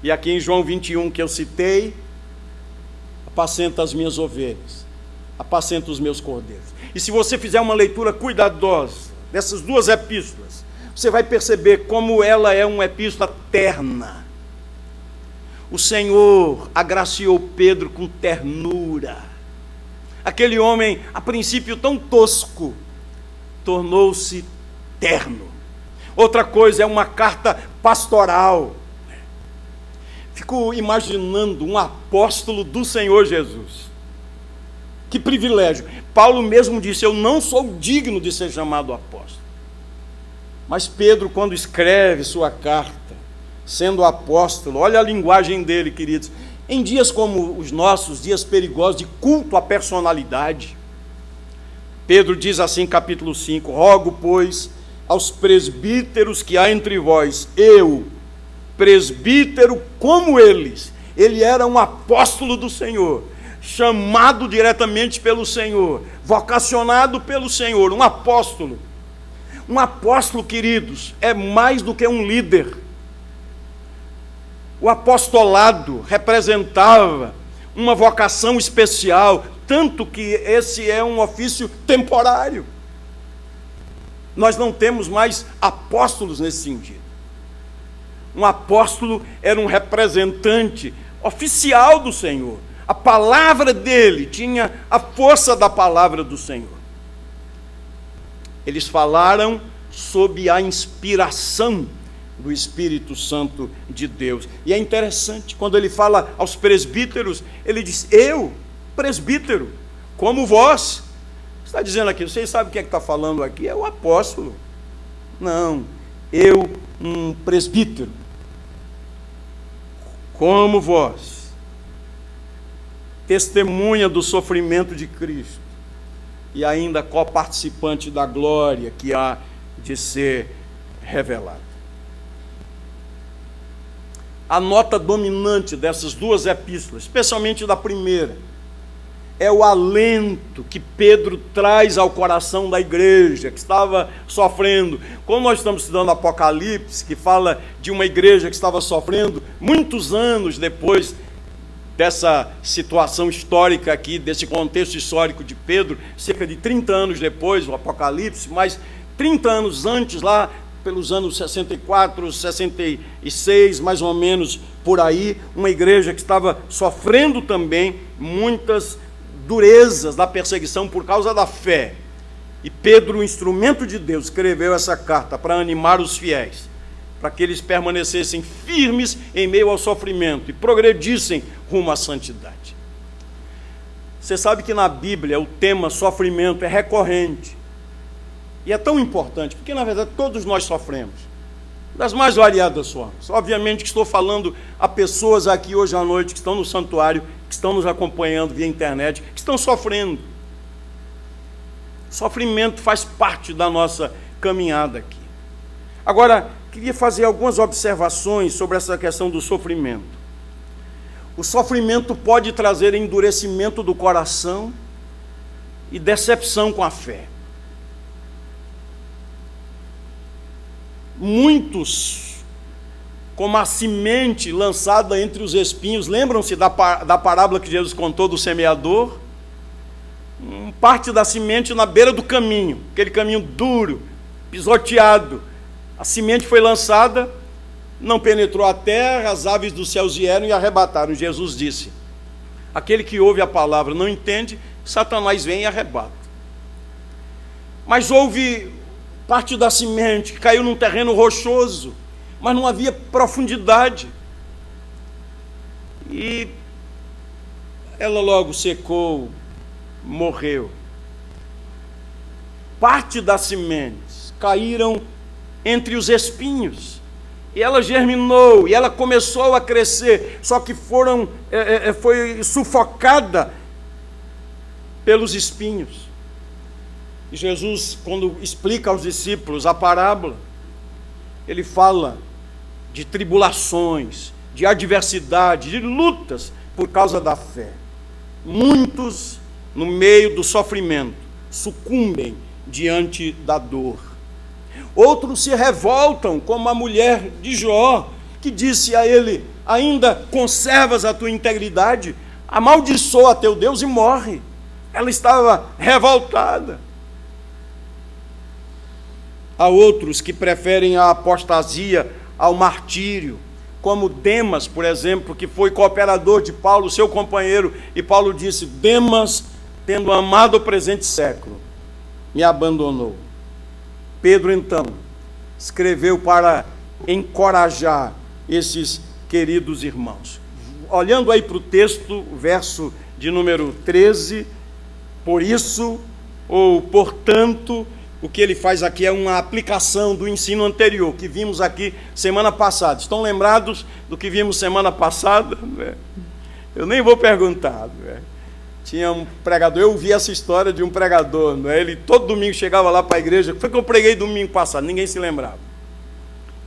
E aqui em João 21 que eu citei, apacenta as minhas ovelhas, apacenta os meus cordeiros. E se você fizer uma leitura cuidadosa dessas duas epístolas, você vai perceber como ela é uma epístola terna. O Senhor agraciou Pedro com ternura. Aquele homem, a princípio tão tosco, tornou-se terno. Outra coisa, é uma carta pastoral. Fico imaginando um apóstolo do Senhor Jesus. Que privilégio. Paulo mesmo disse: eu não sou digno de ser chamado apóstolo. Mas Pedro, quando escreve sua carta, sendo apóstolo, olha a linguagem dele, queridos. Em dias como os nossos, dias perigosos de culto à personalidade, Pedro diz assim, capítulo 5: rogo, pois, aos presbíteros que há entre vós, eu, presbítero como eles. Ele era um apóstolo do Senhor, chamado diretamente pelo Senhor, vocacionado pelo Senhor, um apóstolo. Um apóstolo, queridos, é mais do que um líder. O apostolado representava uma vocação especial, tanto que esse é um ofício temporário. Nós não temos mais apóstolos nesse sentido. Um apóstolo era um representante oficial do Senhor. A palavra dele tinha a força da palavra do Senhor. Eles falaram sob a inspiração do Espírito Santo de Deus. E é interessante, quando ele fala aos presbíteros, ele diz: eu, presbítero, como vós. Está dizendo aqui, vocês sabem o que é que está falando aqui? É o apóstolo. Não, eu, um presbítero, como vós, testemunha do sofrimento de Cristo, e ainda coparticipante da glória que há de ser revelada. A nota dominante dessas duas epístolas, especialmente da primeira, é o alento que Pedro traz ao coração da igreja que estava sofrendo. Como nós estamos estudando Apocalipse, que fala de uma igreja que estava sofrendo muitos anos depois dessa situação histórica aqui, desse contexto histórico de Pedro, cerca de 30 anos depois, o Apocalipse, mas 30 anos antes, lá pelos anos 64, 66, mais ou menos por aí, uma igreja que estava sofrendo também muitas durezas da perseguição por causa da fé. E Pedro, o instrumento de Deus, escreveu essa carta para animar os fiéis, para que eles permanecessem firmes em meio ao sofrimento e progredissem rumo à santidade. Você sabe que na Bíblia o tema sofrimento é recorrente. E é tão importante, porque na verdade todos nós sofremos, das mais variadas formas. Obviamente que estou falando a pessoas aqui hoje à noite que estão no santuário, que estão nos acompanhando via internet, que estão sofrendo. Sofrimento faz parte da nossa caminhada aqui. Agora, queria fazer algumas observações sobre essa questão do sofrimento. O sofrimento pode trazer endurecimento do coração e decepção com a fé. Muitos, como a semente lançada entre os espinhos, lembram-se da parábola que Jesus contou do semeador? Parte da semente na beira do caminho, aquele caminho duro, pisoteado. A semente foi lançada, não penetrou a terra, as aves dos céus vieram e arrebataram. Jesus disse: aquele que ouve a palavra não entende, Satanás vem e arrebata. Mas houve parte da semente que caiu num terreno rochoso, mas não havia profundidade. E ela logo secou, morreu. Parte das sementes caíram entre os espinhos, e ela germinou, e ela começou a crescer, só que foi sufocada pelos espinhos. E Jesus, quando explica aos discípulos a parábola, ele fala de tribulações, de adversidade, de lutas por causa da fé. Muitos, no meio do sofrimento, sucumbem diante da dor. Outros se revoltam, como a mulher de Jó, que disse a ele: ainda conservas a tua integridade? Amaldiçoa a teu Deus e morre. Ela estava revoltada. Há outros que preferem a apostasia ao martírio, como Demas, por exemplo, que foi cooperador de Paulo, seu companheiro, e Paulo disse: Demas, tendo amado o presente século, me abandonou. Pedro, então, escreveu para encorajar esses queridos irmãos. Olhando aí para o texto, verso de número 13, por isso, ou portanto, o que ele faz aqui é uma aplicação do ensino anterior, que vimos aqui semana passada. Estão lembrados do que vimos semana passada? Eu nem vou perguntar. Tinha um pregador, eu ouvi essa história de um pregador, ele todo domingo chegava lá para a igreja. Foi que eu preguei domingo passado, ninguém se lembrava.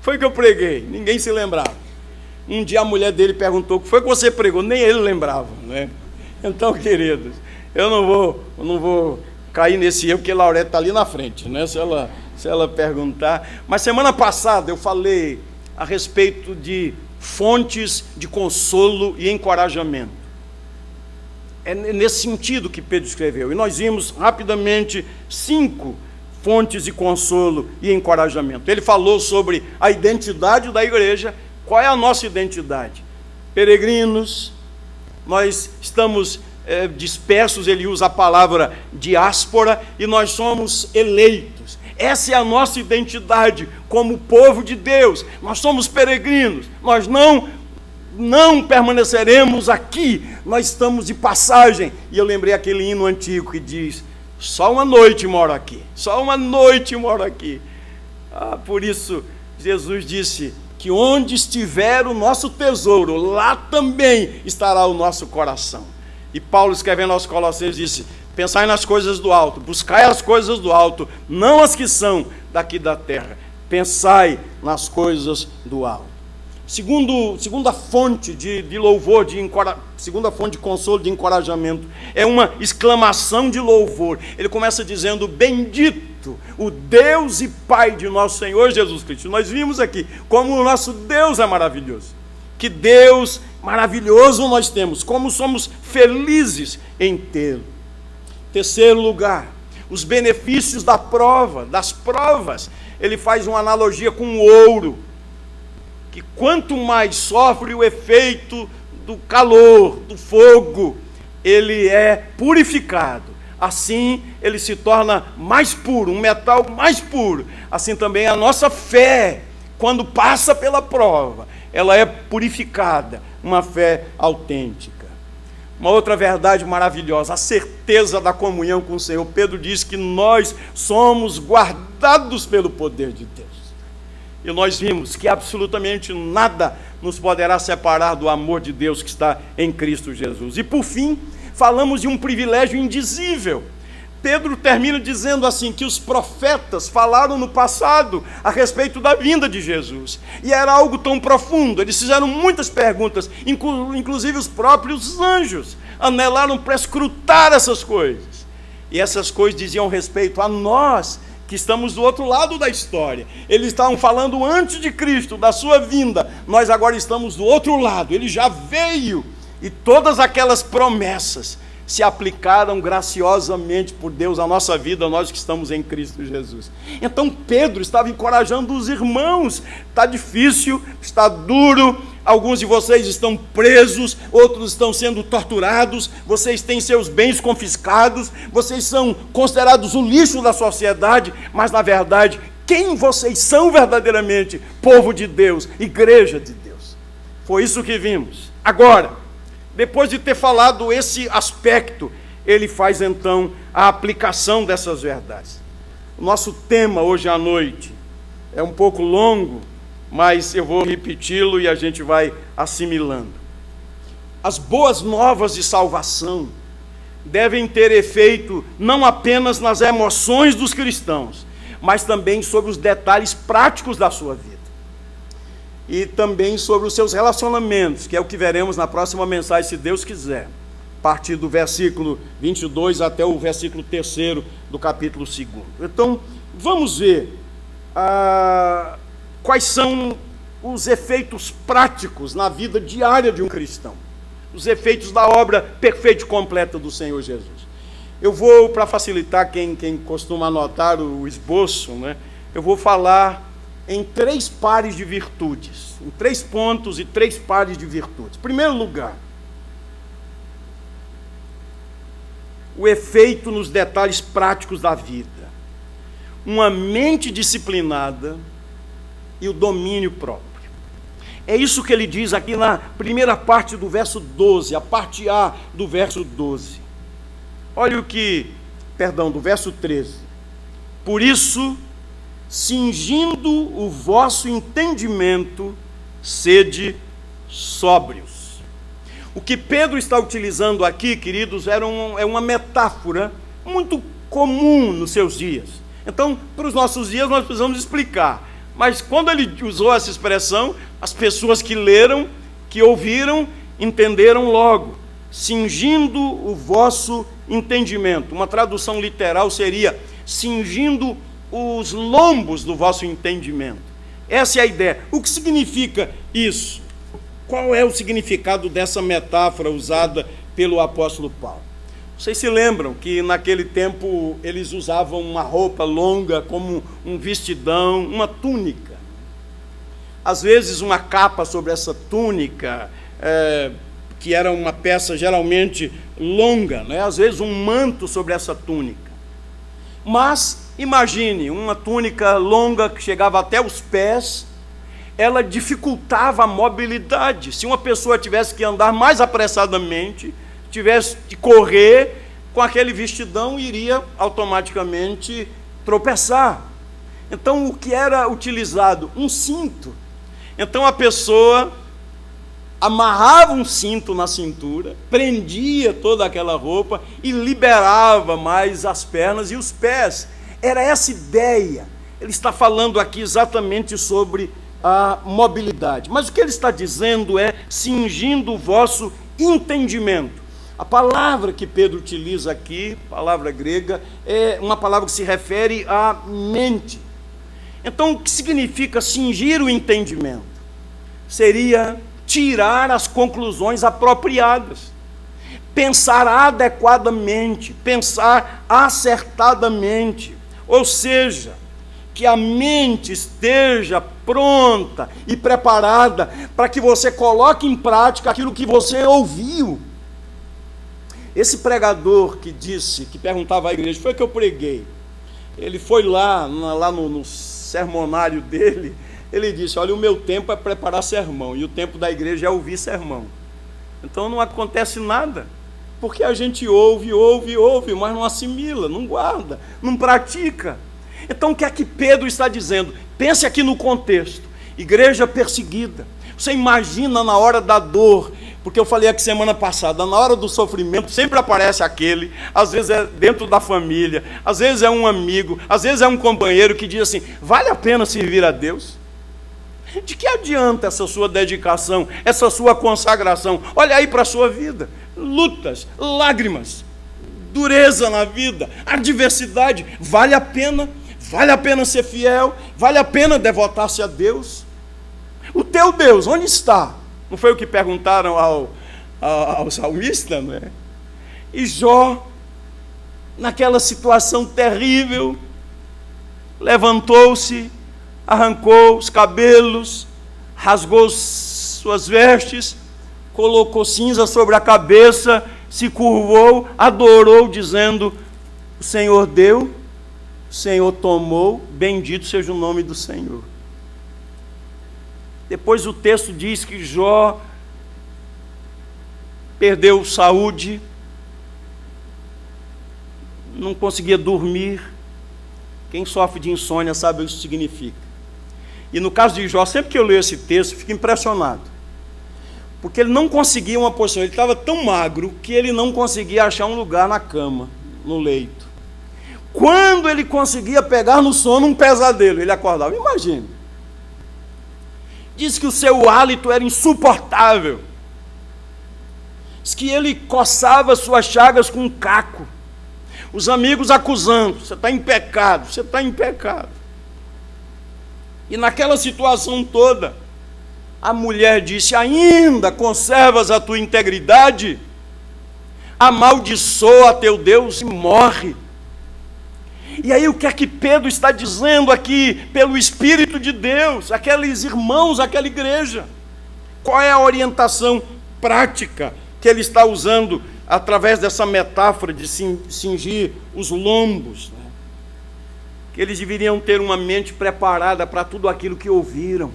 Foi que eu preguei, ninguém se lembrava. Um dia a mulher dele perguntou: o que foi que você pregou? Nem ele lembrava. Então, queridos, eu não vou cair nesse erro, porque Laurete está ali na frente, se ela perguntar. Mas semana passada eu falei a respeito de fontes de consolo e encorajamento. É nesse sentido que Pedro escreveu. E nós vimos rapidamente 5 fontes de consolo e encorajamento. Ele falou sobre a identidade da igreja. Qual é a nossa identidade? Peregrinos, nós estamos dispersos, ele usa a palavra diáspora, e nós somos eleitos. Essa é a nossa identidade como povo de Deus. Nós somos peregrinos, nós não permaneceremos aqui, nós estamos de passagem. E eu lembrei aquele hino antigo que diz: só uma noite moro aqui, só uma noite moro aqui. Por isso Jesus disse que onde estiver o nosso tesouro, lá também estará o nosso coração. E Paulo, escrevendo aos Colossenses, disse: pensai nas coisas do alto, buscai as coisas do alto, não as que são daqui da terra. Pensai nas coisas do alto. Segunda fonte de louvor, segunda fonte de consolo, de encorajamento, é uma exclamação de louvor. Ele começa dizendo: bendito o Deus e Pai de nosso Senhor Jesus Cristo. Nós vimos aqui como o nosso Deus é maravilhoso. Que Deus maravilhoso nós temos, como somos felizes em tê-lo. Terceiro lugar, os benefícios das provas. Ele faz uma analogia com o ouro, que quanto mais sofre o efeito do calor, do fogo, ele é purificado. Assim ele se torna mais puro, um metal mais puro. Assim também a nossa fé, quando passa pela prova, ela é purificada, uma fé autêntica. Uma outra verdade maravilhosa, a certeza da comunhão com o Senhor. Pedro diz que nós somos guardados pelo poder de Deus. E nós vimos que absolutamente nada nos poderá separar do amor de Deus que está em Cristo Jesus. E por fim, falamos de um privilégio indizível. Pedro termina dizendo assim, que os profetas falaram no passado a respeito da vinda de Jesus. E era algo tão profundo, eles fizeram muitas perguntas, inclusive os próprios anjos anelaram para escrutar essas coisas. E essas coisas diziam respeito a nós, que estamos do outro lado da história. Eles estavam falando antes de Cristo, da sua vinda. Nós agora estamos do outro lado. Ele já veio. E todas aquelas promessas se aplicaram graciosamente por Deus à nossa vida, nós que estamos em Cristo Jesus. Então Pedro estava encorajando os irmãos. Está difícil, está duro, alguns de vocês estão presos, outros estão sendo torturados, vocês têm seus bens confiscados, vocês são considerados o lixo da sociedade, mas na verdade, quem vocês são verdadeiramente? Povo de Deus, igreja de Deus. Foi isso que vimos. Agora, depois de ter falado esse aspecto, ele faz então a aplicação dessas verdades. O nosso tema hoje à noite é um pouco longo, mas eu vou repeti-lo e a gente vai assimilando. As boas novas de salvação devem ter efeito não apenas nas emoções dos cristãos, mas também sobre os detalhes práticos da sua vida. E também sobre os seus relacionamentos, que é o que veremos na próxima mensagem, se Deus quiser, a partir do versículo 22 até o versículo 3º do capítulo 2. Então, vamos ver quais são os efeitos práticos na vida diária de um cristão, os efeitos da obra perfeita e completa do Senhor Jesus. Eu vou, para facilitar quem costuma anotar o esboço, né, eu vou falar em 3 pares de virtudes, em 3 pontos e 3 pares de virtudes. Em primeiro lugar, o efeito nos detalhes práticos da vida, uma mente disciplinada e o domínio próprio. É isso que ele diz aqui na primeira parte do verso 12, a parte A do verso 12. Olha do verso 13. Por isso, cingindo o vosso entendimento, sede sóbrios. O que Pedro está utilizando aqui, queridos, é uma metáfora muito comum nos seus dias. Então, para os nossos dias, nós precisamos explicar. Mas quando ele usou essa expressão, as pessoas que leram, que ouviram, entenderam logo. Cingindo o vosso entendimento. Uma tradução literal seria cingindo os lombos do vosso entendimento. Essa é a ideia. O que significa isso? Qual é o significado dessa metáfora usada pelo apóstolo Paulo? Vocês se lembram que naquele tempo eles usavam uma roupa longa como um vestidão, uma túnica. Às vezes uma capa sobre essa túnica, que era uma peça geralmente longa, né? Às vezes um manto sobre essa túnica. Mas imagine, uma túnica longa que chegava até os pés, ela dificultava a mobilidade. Se uma pessoa tivesse que andar mais apressadamente, tivesse de correr com aquele vestidão, iria automaticamente tropeçar. Então, o que era utilizado? Um cinto. Então, a pessoa amarrava um cinto na cintura, prendia toda aquela roupa e liberava mais as pernas e os pés. Era essa ideia. Ele está falando aqui exatamente sobre a mobilidade. Mas o que ele está dizendo é cingindo o vosso entendimento. A palavra que Pedro utiliza aqui, palavra grega, é uma palavra que se refere à mente. Então, o que significa cingir o entendimento? Seria tirar as conclusões apropriadas, pensar adequadamente, pensar acertadamente, ou seja, que a mente esteja pronta e preparada para que você coloque em prática aquilo que você ouviu. Esse pregador que perguntava à igreja, foi que eu preguei. Ele foi lá no sermonário dele, ele disse, olha, o meu tempo é preparar sermão, e o tempo da igreja é ouvir sermão. Então não acontece nada, porque a gente ouve, mas não assimila, não guarda, não pratica. Então o que é que Pedro está dizendo? Pense aqui no contexto, igreja perseguida. Você imagina na hora da dor, porque eu falei aqui semana passada, na hora do sofrimento sempre aparece aquele, às vezes é dentro da família, às vezes é um amigo, às vezes é um companheiro que diz assim, vale a pena servir a Deus? De que adianta essa sua dedicação, essa sua consagração? Olha aí para a sua vida, lutas, lágrimas, dureza na vida, adversidade, vale a pena ser fiel, vale a pena devotar-se a Deus. O teu Deus, onde está? Não foi o que perguntaram ao salmista, não é? E Jó, naquela situação terrível, levantou-se, arrancou os cabelos, rasgou suas vestes, colocou cinza sobre a cabeça, se curvou, adorou, dizendo, o Senhor deu, o Senhor tomou, bendito seja o nome do Senhor. Depois o texto diz que Jó perdeu saúde, não conseguia dormir. Quem sofre de insônia sabe o que isso significa. E no caso de Jó, sempre que eu leio esse texto, fico impressionado. Porque ele não conseguia uma posição, ele estava tão magro que ele não conseguia achar um lugar na cama, no leito. Quando ele conseguia pegar no sono um pesadelo, ele acordava. Imagine. Diz que o seu hálito era insuportável. Diz que ele coçava suas chagas com um caco. Os amigos acusando, você está em pecado, você está em pecado. E naquela situação toda, A mulher disse: ainda conservas a tua integridade? Amaldiçoa teu Deus e morre. E aí o que é que Pedro está dizendo aqui, pelo Espírito de Deus, aqueles irmãos, aquela igreja? Qual é a orientação prática que ele está usando através dessa metáfora de cingir os lombos, né? Que eles deveriam ter uma mente preparada para tudo aquilo que ouviram.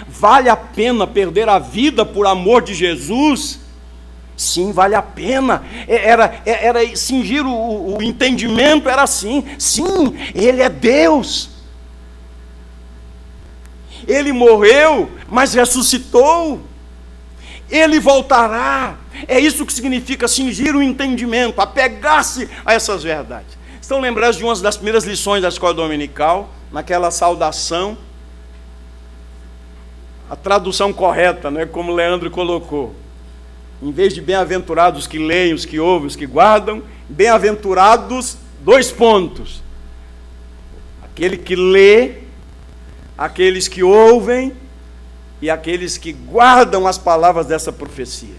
Vale a pena perder a vida por amor de Jesus? Sim, vale a pena. Era cingir o entendimento, era assim. Sim, Ele é Deus. Ele morreu, mas ressuscitou. Ele voltará. É isso que significa cingir o entendimento, apegar-se a essas verdades. Estão lembrados de uma das primeiras lições da escola dominical, naquela saudação? A tradução correta, né, como Leandro colocou. Em vez de bem-aventurados que leem, os que ouvem, os que guardam, bem-aventurados, 2 pontos. Aquele que lê, aqueles que ouvem e aqueles que guardam as palavras dessa profecia.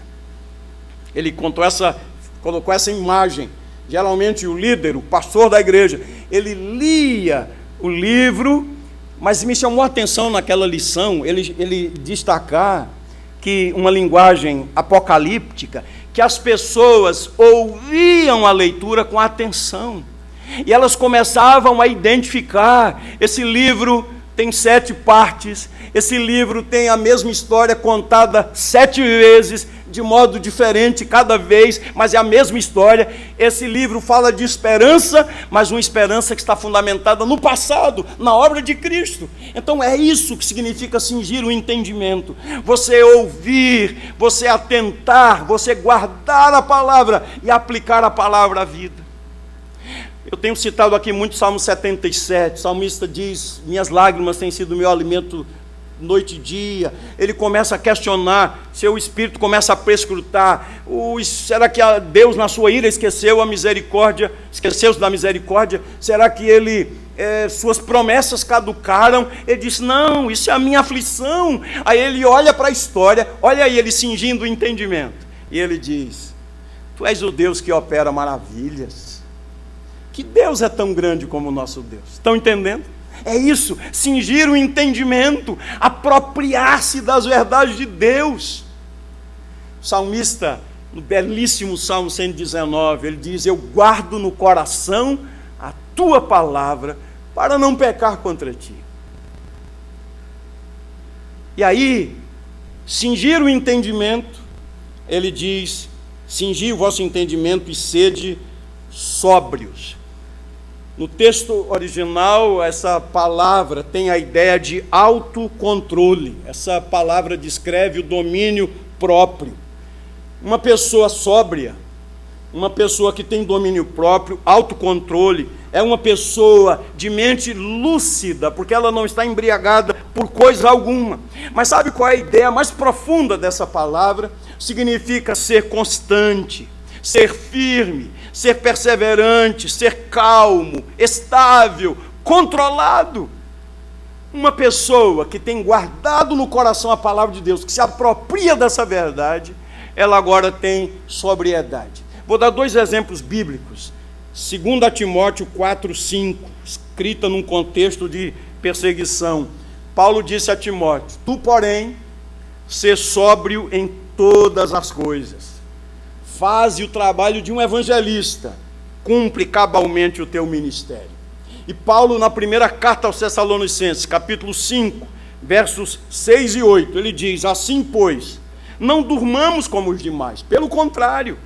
Ele colocou essa imagem. Geralmente o líder, o pastor da igreja, ele lia o livro, mas me chamou a atenção naquela lição, ele destacar que uma linguagem apocalíptica, que as pessoas ouviam a leitura com atenção, e elas começavam a identificar: esse livro tem 7 partes, esse livro tem a mesma história contada 7 vezes, de modo diferente cada vez, mas é a mesma história. Esse livro fala de esperança, mas uma esperança que está fundamentada no passado, na obra de Cristo. Então é isso que significa cingir o entendimento. Você ouvir, você atentar, você guardar a palavra e aplicar a palavra à vida. Eu tenho citado aqui muito Salmo 77, o salmista diz: minhas lágrimas têm sido meu alimento noite e dia. Ele começa a questionar, seu espírito começa a prescrutar: será que Deus na sua ira esqueceu a misericórdia, esqueceu-se da misericórdia? Será que suas promessas caducaram? Ele diz: não, isso é a minha aflição. Aí ele olha para a história, olha aí ele cingindo o entendimento, e ele diz: tu és o Deus que opera maravilhas. Que Deus é tão grande como o nosso Deus. Estão entendendo? É isso, cingir o entendimento, apropriar-se das verdades de Deus. O salmista, no belíssimo Salmo 119, ele diz: eu guardo no coração a tua palavra para não pecar contra ti. E aí, cingir o entendimento, ele diz: cingi o vosso entendimento e sede sóbrios. No texto original, essa palavra tem a ideia de autocontrole. Essa palavra descreve o domínio próprio. Uma pessoa sóbria, uma pessoa que tem domínio próprio, autocontrole, é uma pessoa de mente lúcida, porque ela não está embriagada por coisa alguma. Mas sabe qual é a ideia mais profunda dessa palavra? Significa ser constante, ser firme, ser perseverante, ser calmo, estável, controlado. Uma pessoa que tem guardado no coração a palavra de Deus, que se apropria dessa verdade, ela agora tem sobriedade. Vou dar 2 exemplos bíblicos. 2 Timóteo 4:5, escrita num contexto de perseguição. Paulo disse a Timóteo: tu, porém, sê sóbrio em todas as coisas. Faze o trabalho de um evangelista, cumpre cabalmente o teu ministério. E Paulo, na primeira carta aos Tessalonicenses, capítulo 5, versos 6 e 8, ele diz: assim, pois, não durmamos como os demais, pelo contrário,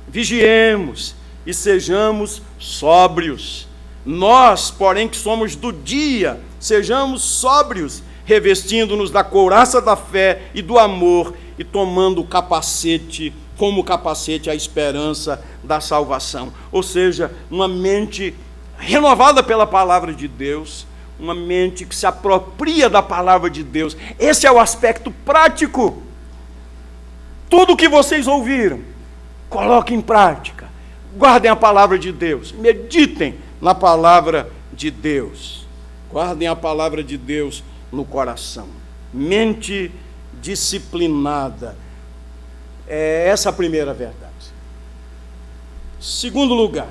vigiemos e sejamos sóbrios. Nós, porém, que somos do dia, sejamos sóbrios, revestindo-nos da couraça da fé e do amor, e tomando como capacete a esperança da salvação. Ou seja, uma mente renovada pela palavra de Deus, uma mente que se apropria da palavra de Deus. Esse é o aspecto prático. Tudo que vocês ouviram, coloquem em prática. Guardem a palavra de Deus, meditem na palavra de Deus. Guardem a palavra de Deus no coração. mente disciplinada. É essa a primeira verdade. Segundo lugar,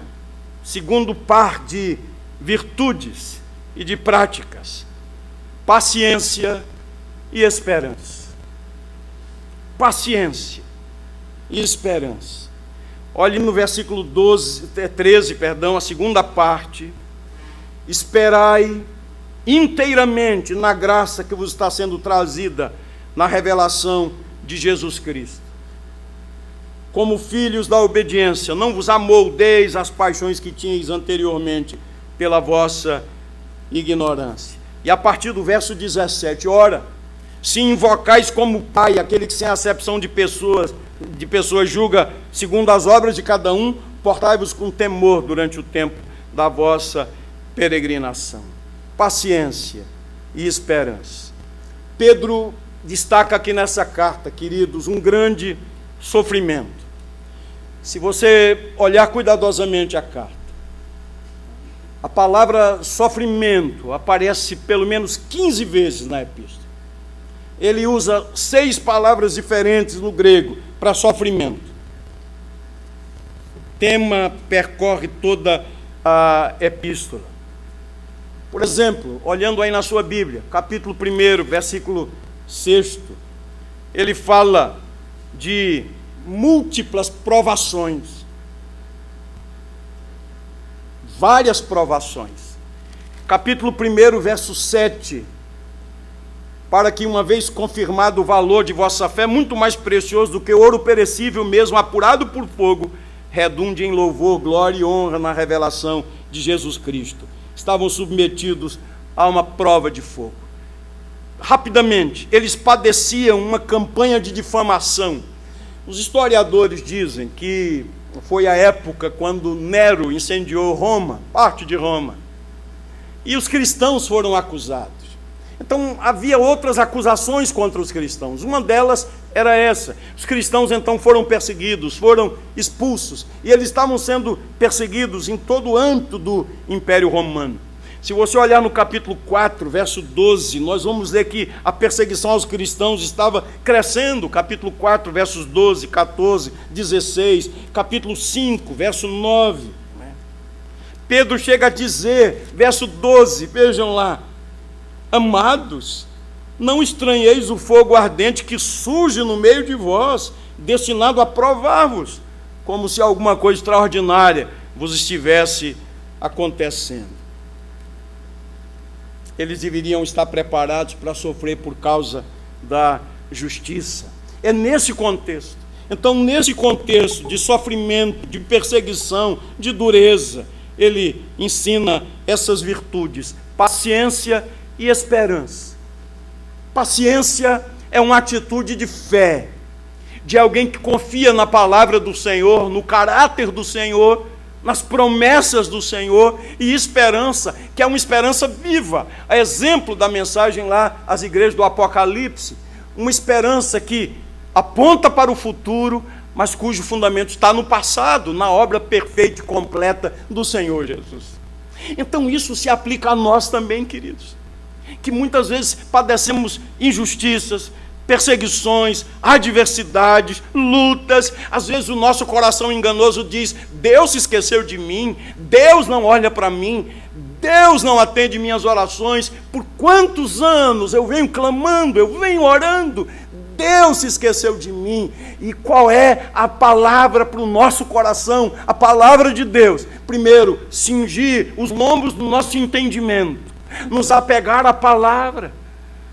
segundo par de virtudes e de práticas, paciência e esperança. Paciência e esperança. Olhe no versículo 13, a segunda parte. Esperai inteiramente na graça que vos está sendo trazida na revelação de Jesus Cristo. Como filhos da obediência, não vos amoldeis às paixões que tinhais anteriormente pela vossa ignorância. E a partir do verso 17, ora, se invocais como Pai, aquele que sem acepção de pessoas julga segundo as obras de cada um, portai-vos com temor durante o tempo da vossa peregrinação. Paciência e esperança. Pedro destaca aqui nessa carta, queridos, um grande sofrimento. Se você olhar cuidadosamente a carta, a palavra sofrimento aparece pelo menos 15 vezes na epístola. Ele usa 6 palavras diferentes no grego para sofrimento. O tema percorre toda a epístola. Por exemplo, olhando aí na sua Bíblia, capítulo 1, versículo 6, ele fala de múltiplas provações. Várias provações. Capítulo 1, verso 7. Para que, uma vez confirmado o valor de vossa fé, muito mais precioso do que ouro perecível mesmo, apurado por fogo, redunde em louvor, glória e honra na revelação de Jesus Cristo. Estavam submetidos a uma prova de fogo. Rapidamente, eles padeciam uma campanha de difamação. Os historiadores dizem que foi a época quando Nero incendiou Roma, parte de Roma, e os cristãos foram acusados. Então, havia outras acusações contra os cristãos. Uma delas era essa. Os cristãos, então, foram perseguidos, foram expulsos. E eles estavam sendo perseguidos em todo o âmbito do Império Romano. Se você olhar no capítulo 4, verso 12, nós vamos ver que a perseguição aos cristãos estava crescendo. Capítulo 4, versos 12, 14, 16. Capítulo 5, verso 9. Pedro chega a dizer, verso 12, vejam lá: amados, não estranheis o fogo ardente que surge no meio de vós, destinado a provar-vos, como se alguma coisa extraordinária vos estivesse acontecendo. Eles deveriam estar preparados para sofrer por causa da justiça. É nesse contexto. Então, nesse contexto de sofrimento, de perseguição, de dureza, ele ensina essas virtudes: paciência e esperança. Paciência é uma atitude de fé, de alguém que confia na palavra do Senhor, no caráter do Senhor, nas promessas do Senhor, e esperança, que é uma esperança viva, a exemplo da mensagem lá às igrejas do Apocalipse, uma esperança que aponta para o futuro, mas cujo fundamento está no passado, na obra perfeita e completa do Senhor Jesus. Então isso se aplica a nós também, queridos, que muitas vezes padecemos injustiças, perseguições, adversidades, lutas. Às vezes o nosso coração enganoso diz: Deus se esqueceu de mim, Deus não olha para mim, Deus não atende minhas orações. Por quantos anos eu venho clamando, eu venho orando, Deus se esqueceu de mim. E qual é a palavra para o nosso coração? A palavra de Deus. Primeiro, cingir os lombos do nosso entendimento, nos apegar à palavra,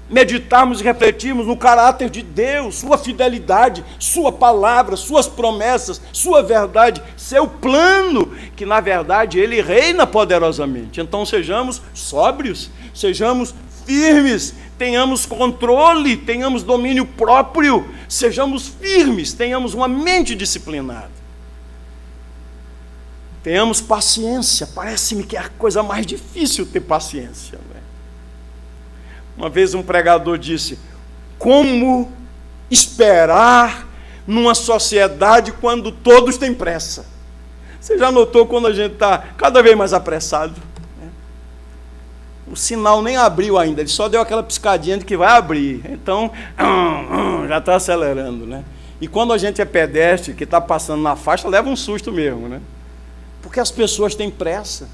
meditarmos e refletirmos no caráter de Deus, sua fidelidade, sua palavra, suas promessas, sua verdade, seu plano, que na verdade ele reina poderosamente. Então sejamos sóbrios, sejamos firmes, tenhamos controle, tenhamos domínio próprio, sejamos firmes, tenhamos uma mente disciplinada, tenhamos paciência. Parece-me que é a coisa mais difícil ter paciência, não é? Uma vez um pregador disse: como esperar numa sociedade quando todos têm pressa? Você já notou quando a gente está cada vez mais apressado? o sinal nem abriu ainda, ele só deu aquela piscadinha de que vai abrir. Então, já está acelerando, né? E quando a gente é pedestre, que está passando na faixa, leva um susto mesmo, né? Porque as pessoas têm pressa.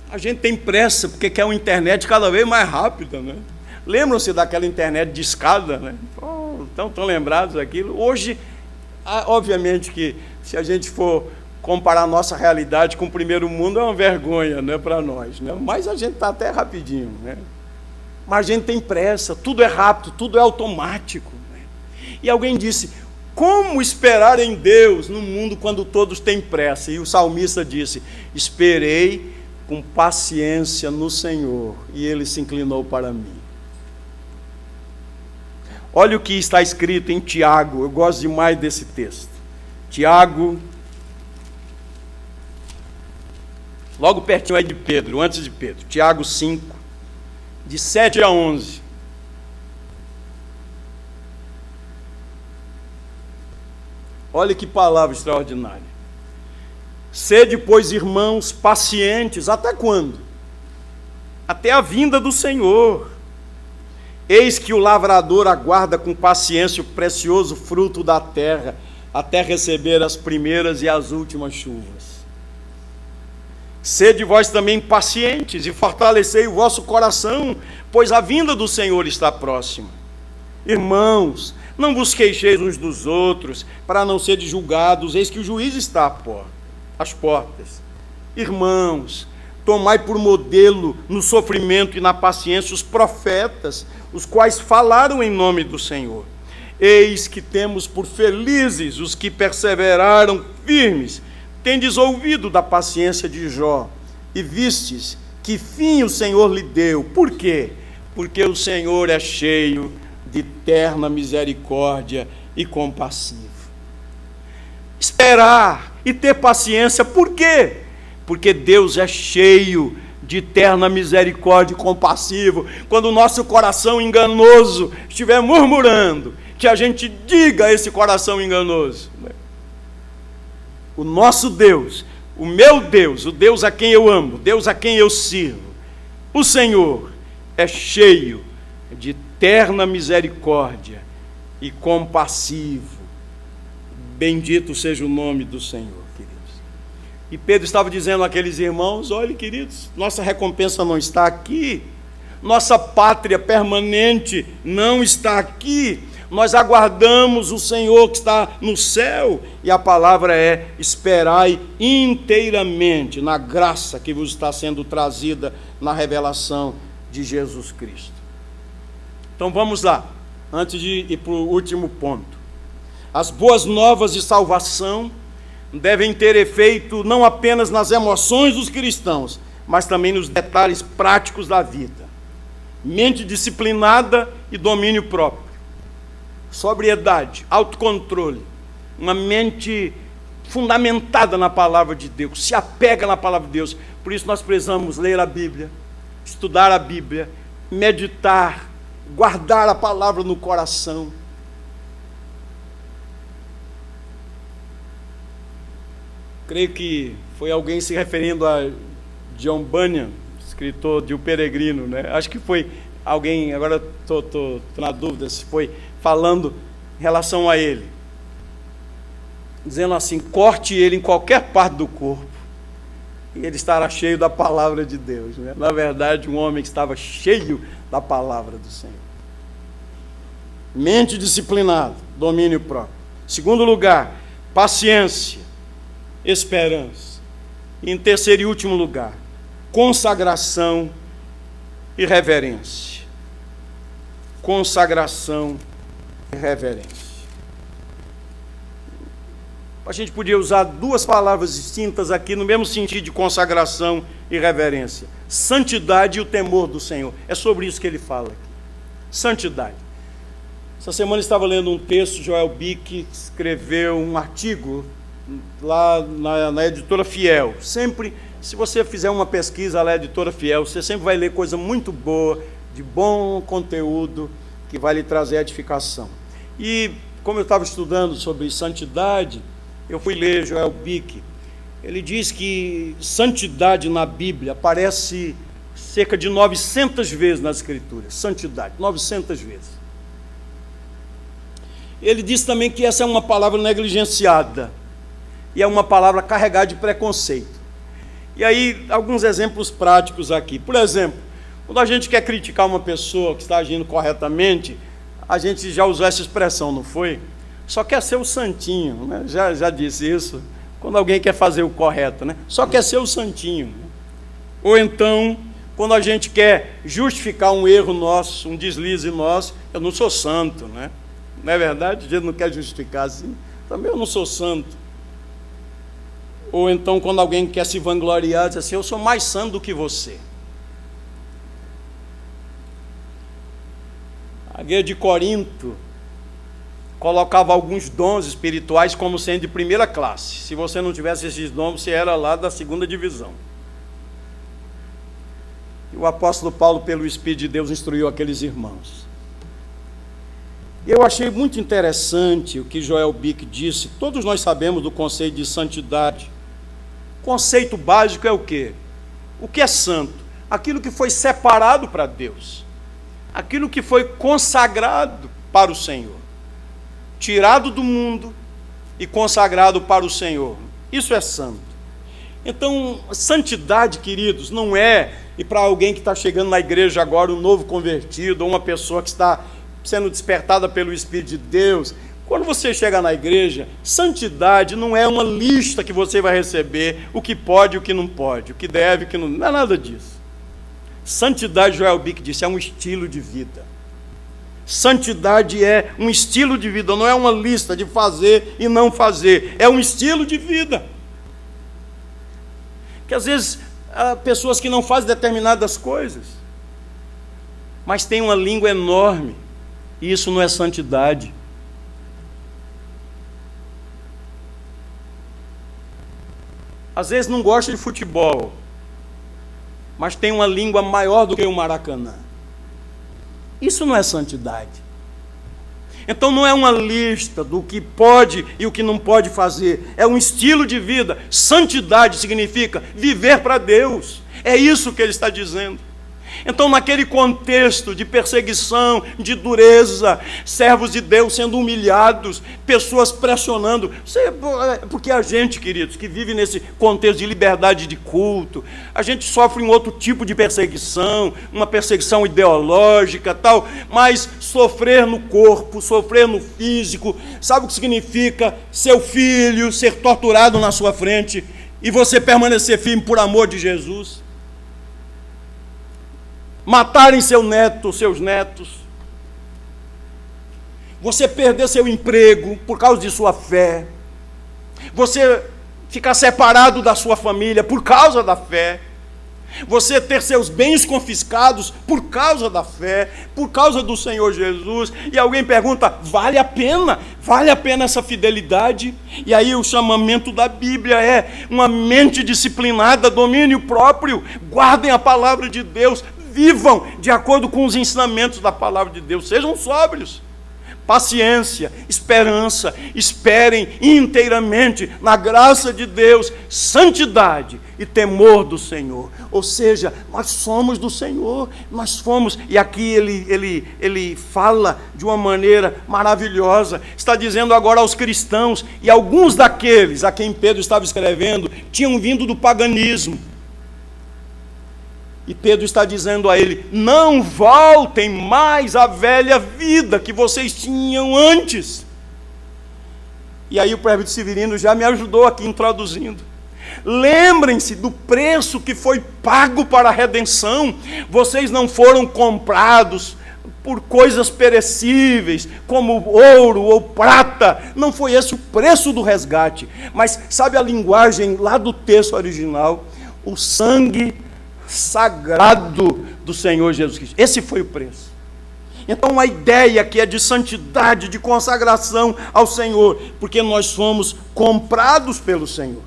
A gente tem pressa porque quer uma internet cada vez mais rápida, né? Lembram-se daquela internet de escada, né? Estão lembrados daquilo? Hoje, obviamente que se a gente for comparar a nossa realidade com o primeiro mundo, é uma vergonha, né, para nós, né? Mas a gente está até rapidinho, né? Mas a gente tem pressa, tudo é rápido, tudo é automático, né? E alguém disse, como esperar em Deus no mundo quando todos têm pressa? E o salmista disse, esperei com paciência no Senhor, e Ele se inclinou para mim. Olha o que está escrito em Tiago, eu gosto demais desse texto. Tiago, logo pertinho aí de Pedro, antes de Pedro, Tiago 5, de 7 a 11. Olha que palavra extraordinária. Sede, pois, irmãos, pacientes, até quando? Até a vinda do Senhor. Eis que o lavrador aguarda com paciência o precioso fruto da terra, até receber as primeiras e as últimas chuvas. Sede vós também pacientes e fortalecei o vosso coração, pois a vinda do Senhor está próxima. Irmãos, não vos queixeis uns dos outros, para não serdes julgados, eis que o juiz está às portas. Irmãos, tomai por modelo no sofrimento e na paciência os profetas, os quais falaram em nome do Senhor. Eis que temos por felizes os que perseveraram firmes. Tendes ouvido da paciência de Jó, e vistes que fim o Senhor lhe deu. Por quê? Porque o Senhor é cheio de terna misericórdia e compassivo. Esperar e ter paciência, por quê? Porque Deus é cheio de terna misericórdia e compassivo. Quando o nosso coração enganoso estiver murmurando, que a gente diga a esse coração enganoso, o nosso Deus, o meu Deus, o Deus a quem eu amo, Deus a quem eu sirvo, o Senhor é cheio de terna misericórdia e compassivo. Bendito seja o nome do Senhor. E Pedro estava dizendo àqueles irmãos, olha, queridos, nossa recompensa não está aqui, nossa pátria permanente não está aqui, nós aguardamos o Senhor que está no céu, e a palavra é, esperai inteiramente na graça que vos está sendo trazida na revelação de Jesus Cristo. Então vamos lá, antes de ir para o último ponto. As boas novas de salvação devem ter efeito não apenas nas emoções dos cristãos, mas também nos detalhes práticos da vida. Mente disciplinada e domínio próprio. Sobriedade, autocontrole. Uma mente fundamentada na palavra de Deus, se apega na palavra de Deus. Por isso nós precisamos ler a Bíblia, estudar a Bíblia, meditar, guardar a palavra no coração. Creio que foi alguém se referindo a John Bunyan, escritor de O Peregrino, né? Acho que foi alguém, agora estou na dúvida se foi falando em relação a ele, dizendo assim, corte ele em qualquer parte do corpo e ele estará cheio da palavra de Deus, né? Na verdade, um homem que estava cheio da palavra do Senhor. Mente disciplinada, domínio próprio. Segundo lugar, paciência, esperança. E em terceiro e último lugar, consagração e reverência. Consagração e reverência. A gente podia usar duas palavras distintas aqui no mesmo sentido de consagração e reverência. Santidade e o temor do Senhor. É sobre isso que ele fala aqui. Santidade. Essa semana eu estava lendo um texto, Joel Bick escreveu um artigo lá na editora Fiel. Sempre, se você fizer uma pesquisa lá na editora Fiel, você sempre vai ler coisa muito boa, de bom conteúdo, que vai lhe trazer edificação. E como eu estava estudando sobre santidade, eu fui ler Joel Bick. Ele diz que santidade na Bíblia aparece cerca de 900 vezes nas Escrituras. Santidade, 900 vezes. Ele diz também que essa é uma palavra negligenciada e é uma palavra carregada de preconceito. E aí, alguns exemplos práticos aqui. Por exemplo, quando a gente quer criticar uma pessoa que está agindo corretamente, a gente já usou essa expressão, não foi? Só quer ser o santinho, né? Já disse isso. Quando alguém quer fazer o correto, né? Só quer ser o santinho. Ou então, quando a gente quer justificar um erro nosso, um deslize nosso, eu não sou santo, né? Não é verdade? A gente não quer justificar assim. Também eu não sou santo. Ou então, quando alguém quer se vangloriar, diz assim, eu sou mais santo do que você. A igreja de Corinto colocava alguns dons espirituais como sendo de primeira classe. Se você não tivesse esses dons, você era lá da segunda divisão. E o apóstolo Paulo, pelo Espírito de Deus, instruiu aqueles irmãos. Eu achei muito interessante o que Joel Bick disse. Todos nós sabemos do conceito de santidade. O conceito básico é o quê? O que é santo? Aquilo que foi separado para Deus. Aquilo que foi consagrado para o Senhor. Tirado do mundo e consagrado para o Senhor. Isso é santo. Então, santidade, queridos, não é, e para alguém que está chegando na igreja agora, um novo convertido, ou uma pessoa que está sendo despertada pelo Espírito de Deus, quando você chega na igreja, santidade não é uma lista que você vai receber, o que pode e o que não pode, o que deve e o que não é nada disso. Santidade, Joel Bick disse, é um estilo de vida. Santidade é um estilo de vida, não é uma lista de fazer e não fazer, é um estilo de vida. Que às vezes há pessoas que não fazem determinadas coisas, mas têm uma língua enorme, e isso não é santidade. Às vezes não gosta de futebol, mas tem uma língua maior do que o Maracanã. Isso não é santidade. Então não é uma lista do que pode e o que não pode fazer. É um estilo de vida. Santidade significa viver para Deus. É isso que ele está dizendo. Então, naquele contexto de perseguição, de dureza, servos de Deus sendo humilhados, pessoas pressionando, porque a gente, queridos, que vive nesse contexto de liberdade de culto, a gente sofre um outro tipo de perseguição, uma perseguição ideológica, tal, mas sofrer no corpo, sofrer no físico, sabe o que significa seu filho ser torturado na sua frente e você permanecer firme por amor de Jesus? Matarem seus netos, você perder seu emprego por causa de sua fé, você ficar separado da sua família por causa da fé, você ter seus bens confiscados por causa da fé, por causa do Senhor Jesus, e alguém pergunta, vale a pena essa fidelidade? E aí o chamamento da Bíblia é uma mente disciplinada, domínio próprio, guardem a palavra de Deus, vivam de acordo com os ensinamentos da palavra de Deus, sejam sóbrios, paciência, esperança, esperem inteiramente na graça de Deus, santidade e temor do Senhor. Ou seja, nós somos do Senhor, nós fomos, e aqui ele fala de uma maneira maravilhosa, está dizendo agora aos cristãos, e alguns daqueles a quem Pedro estava escrevendo, tinham vindo do paganismo. E Pedro está dizendo a ele, não voltem mais à velha vida que vocês tinham antes. E aí o presbítero Severino já me ajudou aqui introduzindo. Lembrem-se do preço que foi pago para a redenção. Vocês não foram comprados por coisas perecíveis, como ouro ou prata. Não foi esse o preço do resgate. Mas sabe a linguagem lá do texto original? O sangue sagrado do Senhor Jesus Cristo. Esse foi o preço. Então a ideia que é de santidade, de consagração ao Senhor, porque nós fomos comprados pelo Senhor.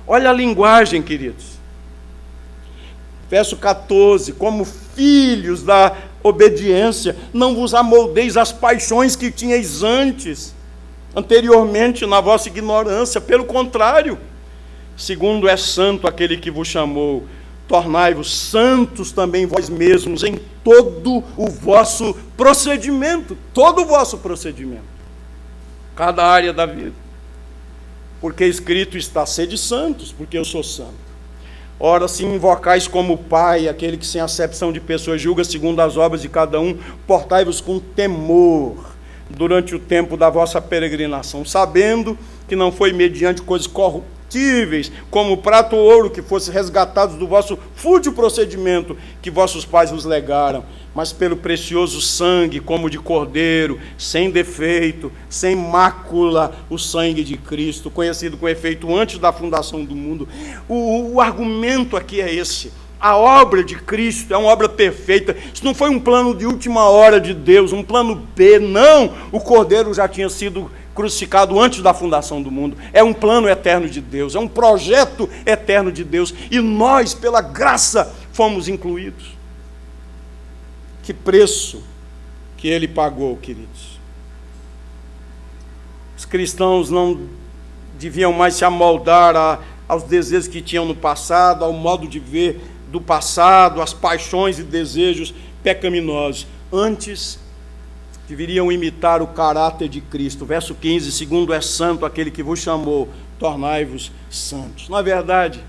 Olha a linguagem, queridos. Verso 14, como filhos da obediência, não vos amoldeis às paixões que tinhais anteriormente na vossa ignorância, pelo contrário, segundo é santo aquele que vos chamou, tornai-vos santos também vós mesmos em todo o vosso procedimento, cada área da vida. Porque escrito está: sede santos, porque eu sou santo. Ora, se invocais como Pai, aquele que sem acepção de pessoas julga segundo as obras de cada um, portai-vos com temor durante o tempo da vossa peregrinação, sabendo que não foi mediante coisas corruptíveis, como prata ou ouro, que fossem resgatados do vosso fútil procedimento que vossos pais vos legaram, mas pelo precioso sangue, como de cordeiro, sem defeito, sem mácula, o sangue de Cristo, conhecido com efeito antes da fundação do mundo. O argumento aqui é esse: a obra de Cristo é uma obra perfeita. Isso não foi um plano de última hora de Deus, um plano B, não. O cordeiro já tinha sido crucificado antes da fundação do mundo. É um plano eterno de Deus, é um projeto eterno de Deus, e nós, pela graça, fomos incluídos. Que preço que ele pagou, queridos. Os cristãos não deviam mais se amoldar aos desejos que tinham no passado, ao modo de ver do passado, às paixões e desejos pecaminosos. Antes, deveriam imitar o caráter de Cristo. Verso 15: segundo é santo aquele que vos chamou, tornai-vos santos. Na verdade,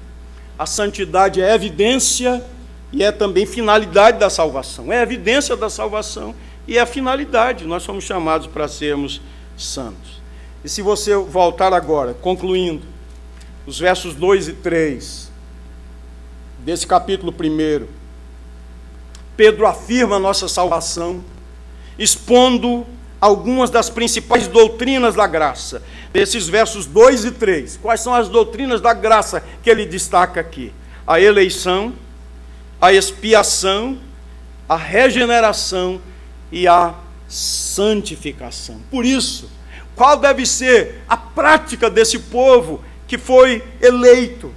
a santidade é evidência e é também finalidade da salvação. É evidência da salvação e é a finalidade. Nós somos chamados para sermos santos. E se você voltar agora, concluindo, os versos 2 e 3 desse capítulo 1, Pedro afirma a nossa salvação, expondo algumas das principais doutrinas da graça. Desses versos 2 e 3, quais são as doutrinas da graça que ele destaca aqui? A eleição, a expiação, a regeneração e a santificação. Por isso, qual deve ser a prática desse povo que foi eleito,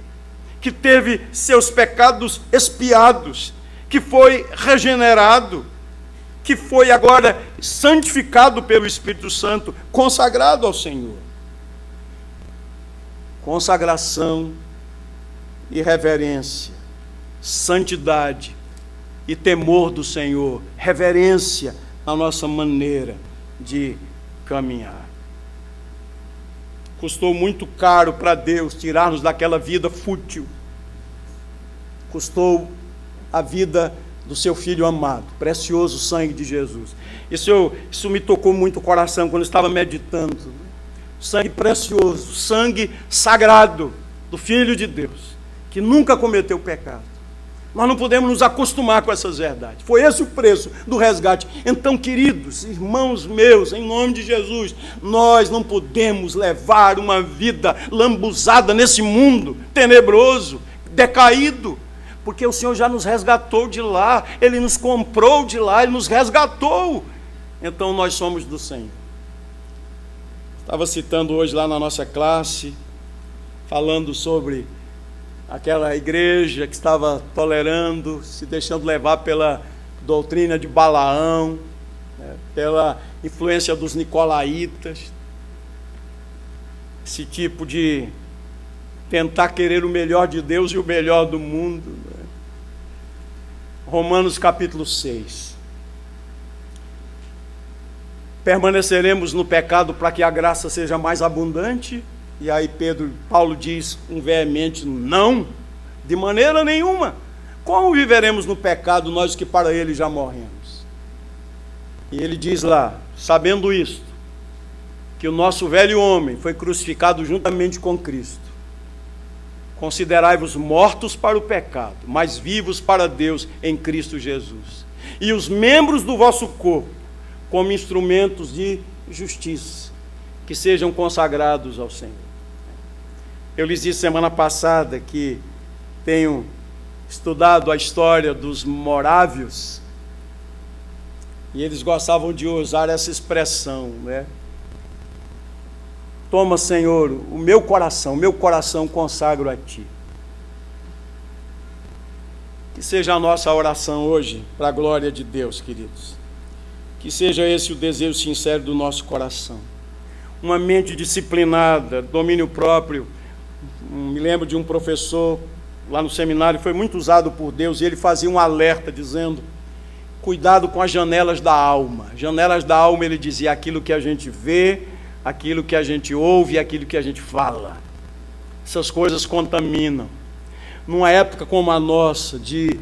que teve seus pecados expiados, que foi regenerado, que foi agora santificado pelo Espírito Santo, consagrado ao Senhor? Consagração e reverência, santidade e temor do Senhor, reverência na nossa maneira de caminhar. Custou muito caro para Deus tirar-nos daquela vida fútil. Custou a vida do seu Filho amado, precioso sangue de Jesus. Isso me tocou muito o coração quando eu estava meditando. Sangue precioso, sangue sagrado do Filho de Deus, que nunca cometeu pecado. Nós não podemos nos acostumar com essas verdades. Foi esse o preço do resgate. Então, queridos irmãos meus, em nome de Jesus, nós não podemos levar uma vida lambuzada nesse mundo tenebroso, decaído, porque o Senhor já nos resgatou de lá, Ele nos comprou de lá, Ele nos resgatou. Então, nós somos do Senhor. Estava citando hoje lá na nossa classe, falando sobre aquela igreja que estava tolerando, se deixando levar pela doutrina de Balaão, pela influência dos nicolaítas, esse tipo de tentar querer o melhor de Deus e o melhor do mundo. Romanos capítulo 6. Permaneceremos no pecado para que a graça seja mais abundante? E aí Paulo diz um veemente não, de maneira nenhuma. Como viveremos no pecado nós que para ele já morremos? E ele diz lá, sabendo isto, que o nosso velho homem foi crucificado juntamente com Cristo. Considerai-vos mortos para o pecado, mas vivos para Deus em Cristo Jesus. E os membros do vosso corpo como instrumentos de justiça, que sejam consagrados ao Senhor. Eu lhes disse semana passada que tenho estudado a história dos morávios e eles gostavam de usar essa expressão, né? Toma, Senhor, o meu coração consagro a Ti. Que seja a nossa oração hoje, para a glória de Deus, queridos. Que seja esse o desejo sincero do nosso coração. Uma mente disciplinada, domínio próprio, Me lembro de um professor lá no seminário, foi muito usado por Deus, e ele fazia um alerta dizendo: cuidado com as janelas da alma. Janelas da alma, ele dizia, aquilo que a gente vê, aquilo que a gente ouve, aquilo que a gente fala. Essas coisas contaminam. Numa época como a nossa, de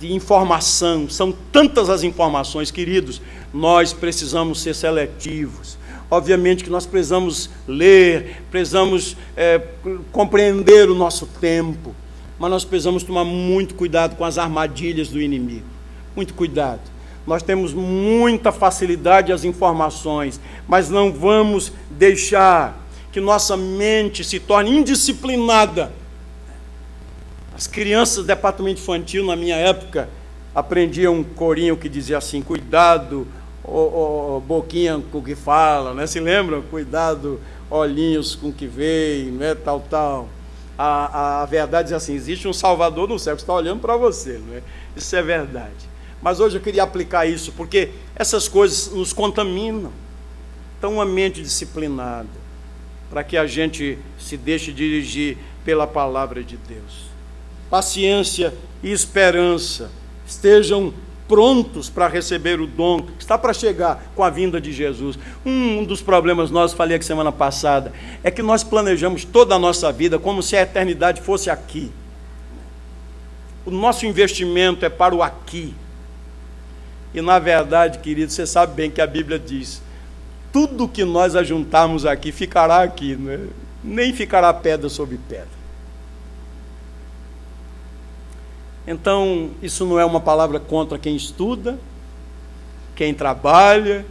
informação, são tantas as informações, queridos, nós precisamos ser seletivos. Obviamente que nós precisamos ler, precisamos compreender o nosso tempo, mas nós precisamos tomar muito cuidado com as armadilhas do inimigo. Muito cuidado. Nós temos muita facilidade às informações, mas não vamos deixar que nossa mente se torne indisciplinada. As crianças do departamento infantil, na minha época, aprendiam um corinho que dizia assim: cuidado, boquinha com o que fala, né? Se lembram? Cuidado, olhinhos com o que veem, né? Tal. A verdade é assim: existe um Salvador no céu que está olhando para você, não é? Isso é verdade. Mas hoje eu queria aplicar isso, porque essas coisas nos contaminam. Então, uma mente disciplinada, para que a gente se deixe dirigir pela palavra de Deus. Paciência e esperança. Estejam prontos para receber o dom que está para chegar com a vinda de Jesus. Um dos problemas nossos, falei aqui semana passada, é que nós planejamos toda a nossa vida como se a eternidade fosse aqui. O nosso investimento é para o aqui. E na verdade, querido, você sabe bem que a Bíblia diz: tudo que nós ajuntarmos aqui ficará aqui, né? Nem ficará pedra sobre pedra. Então, isso não é uma palavra contra quem estuda, quem trabalha,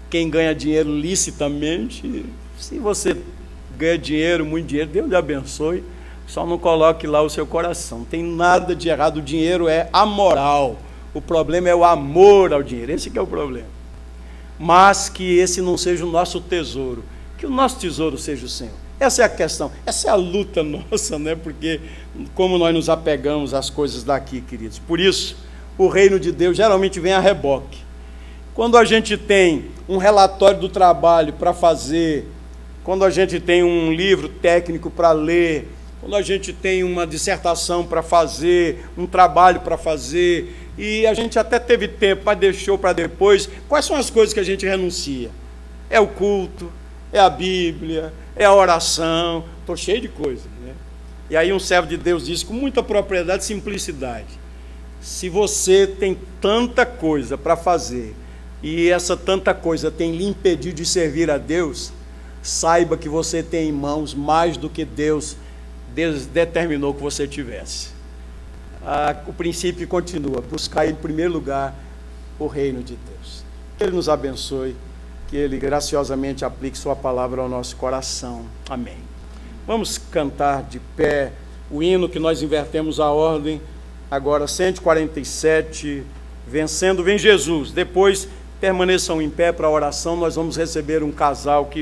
quem ganha dinheiro licitamente. Se você ganha dinheiro, muito dinheiro, Deus lhe abençoe, só não coloque lá o seu coração. Não tem nada de errado, o dinheiro é amoral. O problema é o amor ao dinheiro, esse que é o problema. Mas que esse não seja o nosso tesouro, que o nosso tesouro seja o Senhor. Essa é a questão, essa é a luta nossa, né? Porque como nós nos apegamos às coisas daqui, queridos. Por isso, o reino de Deus geralmente vem a reboque. Quando a gente tem um relatório do trabalho para fazer, quando a gente tem um livro técnico para ler, quando a gente tem uma dissertação para fazer, um trabalho para fazer, e a gente até teve tempo, mas deixou para depois, quais são as coisas que a gente renuncia? É o culto, é a Bíblia, é a oração, estou cheio de coisas, né? E aí um servo de Deus disse com muita propriedade e simplicidade: se você tem tanta coisa para fazer, e essa tanta coisa tem lhe impedido de servir a Deus, saiba que você tem em mãos mais do que Deus determinou que você tivesse. O princípio continua: buscar em primeiro lugar o reino de Deus. Que Ele nos abençoe, que Ele graciosamente aplique Sua palavra ao nosso coração. Amém. Vamos cantar de pé o hino que nós invertemos a ordem. Agora 147, Vencendo Vem Jesus. Depois permaneçam em pé para a oração. Nós vamos receber um casal que